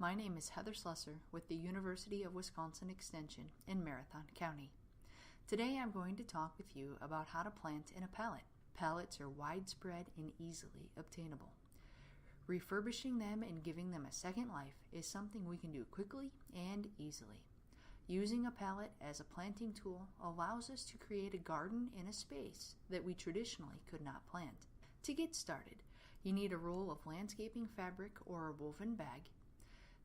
My name is Heather Slusser with the University of Wisconsin Extension in Marathon County. Today I'm going to talk with you about how to plant in a pallet. Pallets are widespread and easily obtainable. Refurbishing them and giving them a second life is something we can do quickly and easily. Using a pallet as a planting tool allows us to create a garden in a space that we traditionally could not plant. To get started, you need a roll of landscaping fabric or a woven bag.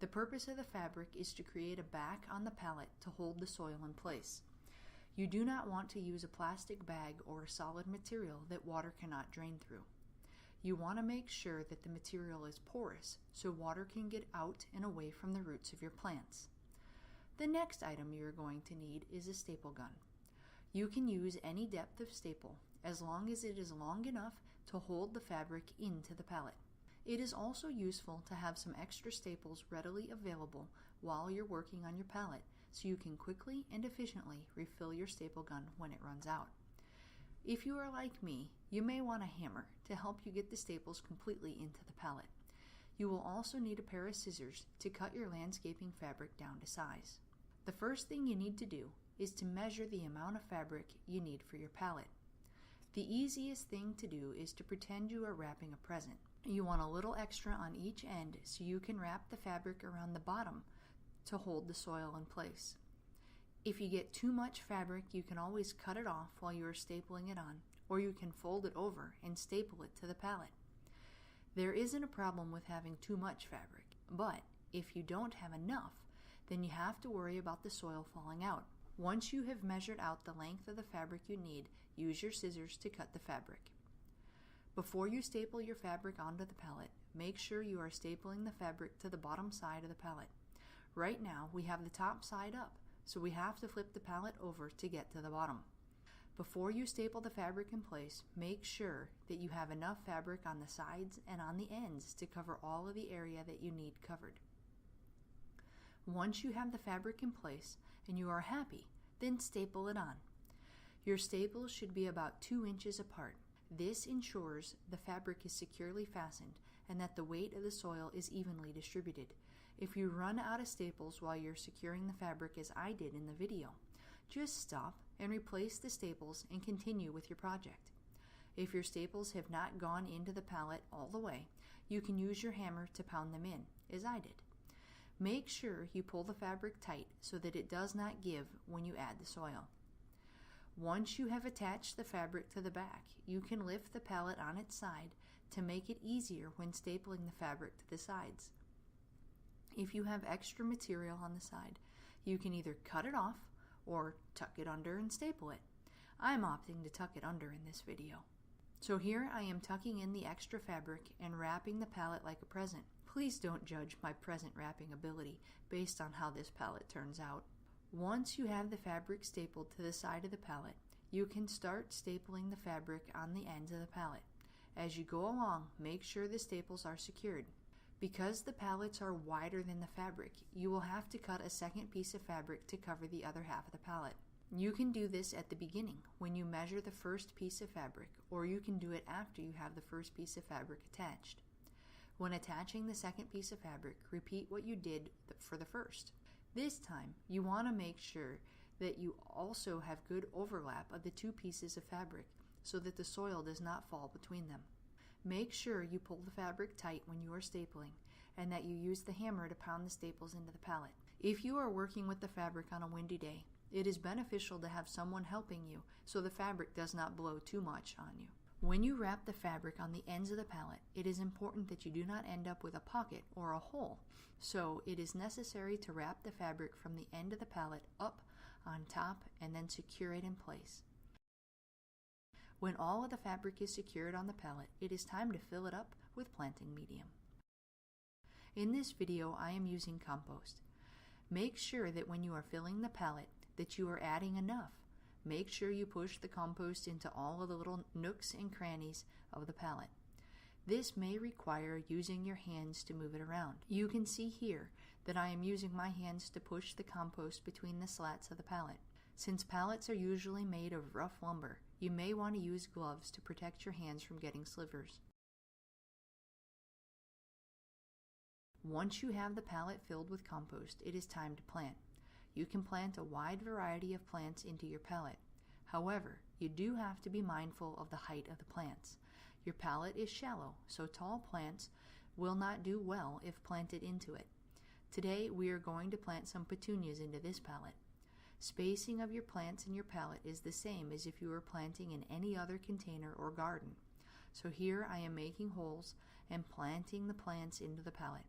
The purpose of the fabric is to create a back on the pallet to hold the soil in place. You do not want to use a plastic bag or a solid material that water cannot drain through. You want to make sure that the material is porous so water can get out and away from the roots of your plants. The next item you are going to need is a staple gun. You can use any depth of staple as long as it is long enough to hold the fabric into the pallet. It is also useful to have some extra staples readily available while you're working on your pallet so you can quickly and efficiently refill your staple gun when it runs out. If you are like me, you may want a hammer to help you get the staples completely into the pallet. You will also need a pair of scissors to cut your landscaping fabric down to size. The first thing you need to do is to measure the amount of fabric you need for your pallet. The easiest thing to do is to pretend you are wrapping a present. You want a little extra on each end so you can wrap the fabric around the bottom to hold the soil in place. If you get too much fabric, you can always cut it off while you are stapling it on, or you can fold it over and staple it to the pallet. There isn't a problem with having too much fabric, but if you don't have enough, then you have to worry about the soil falling out. Once you have measured out the length of the fabric you need, use your scissors to cut the fabric. Before you staple your fabric onto the pallet, make sure you are stapling the fabric to the bottom side of the pallet. Right now, we have the top side up, so we have to flip the pallet over to get to the bottom. Before you staple the fabric in place, make sure that you have enough fabric on the sides and on the ends to cover all of the area that you need covered. Once you have the fabric in place and you are happy, then staple it on. Your staples should be about 2 inches apart. This ensures the fabric is securely fastened and that the weight of the soil is evenly distributed. If you run out of staples while you're securing the fabric as I did in the video, just stop and replace the staples and continue with your project. If your staples have not gone into the pallet all the way, you can use your hammer to pound them in, as I did. Make sure you pull the fabric tight so that it does not give when you add the soil. Once you have attached the fabric to the back, you can lift the pallet on its side to make it easier when stapling the fabric to the sides. If you have extra material on the side, you can either cut it off or tuck it under and staple it. I'm opting to tuck it under in this video. So here I am tucking in the extra fabric and wrapping the pallet like a present. Please don't judge my present wrapping ability based on how this pallet turns out. Once you have the fabric stapled to the side of the pallet, you can start stapling the fabric on the ends of the pallet. As you go along, make sure the staples are secured. Because the pallets are wider than the fabric, you will have to cut a second piece of fabric to cover the other half of the pallet. You can do this at the beginning when you measure the first piece of fabric, or you can do it after you have the first piece of fabric attached. When attaching the second piece of fabric, repeat what you did for the first. This time, you want to make sure that you also have good overlap of the two pieces of fabric so that the soil does not fall between them. Make sure you pull the fabric tight when you are stapling and that you use the hammer to pound the staples into the pallet. If you are working with the fabric on a windy day, it is beneficial to have someone helping you so the fabric does not blow too much on you. When you wrap the fabric on the ends of the pallet, it is important that you do not end up with a pocket or a hole. So it is necessary to wrap the fabric from the end of the pallet up on top and then secure it in place. When all of the fabric is secured on the pallet, it is time to fill it up with planting medium. In this video, I am using compost. Make sure that when you are filling the pallet that you are adding enough. Make sure you push the compost into all of the little nooks and crannies of the pallet. This may require using your hands to move it around. You can see here that I am using my hands to push the compost between the slats of the pallet. Since pallets are usually made of rough lumber, you may want to use gloves to protect your hands from getting slivers. Once you have the pallet filled with compost, it is time to plant. You can plant a wide variety of plants into your pallet. However, you do have to be mindful of the height of the plants. Your pallet is shallow, so tall plants will not do well if planted into it. Today, we are going to plant some petunias into this pallet. Spacing of your plants in your pallet is the same as if you were planting in any other container or garden. So here I am making holes and planting the plants into the pallet.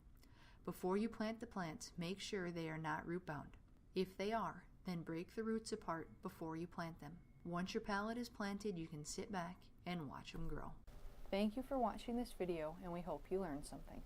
Before you plant the plants, make sure they are not root bound. If they are, then break the roots apart before you plant them. Once your pallet is planted, you can sit back and watch them grow. Thank you for watching this video, and we hope you learned something.